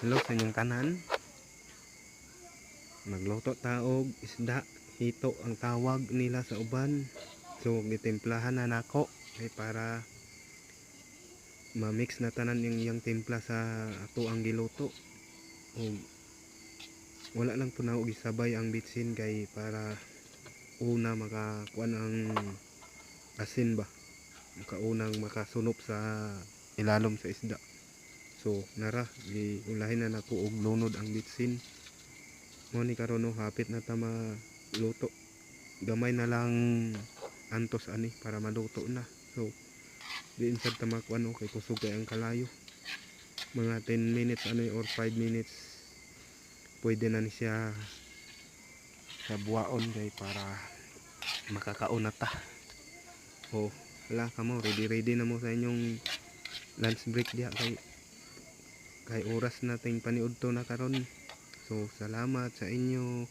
Hello sa inyong tanan. Magluto taog isda, hito ang tawag nila sa uban. So gitimplahan na nako kay para ma-mix na tanan yung timpla sa ato ang giluto. O wala lang po na og isabay ang bitsin kay para una makakuan ang asin ba. Makaunang makasunop sa ilalom sa isda. So nara giulahin na nako og lunod ang bitsin. Mo ni karon no hapit na ta maluto. Gamay na lang antos ani para maluto na. So diin sad ta makuan kay kusog kay ang kalayo. Mga 10 minutes ano or 5 minutes pwede na ni siya sa buwaon kay para makakaon na ta. O wala ka mo ready na mo sa inyong lunch break diha kay oras nating paniudto na karon. So salamat sa inyo.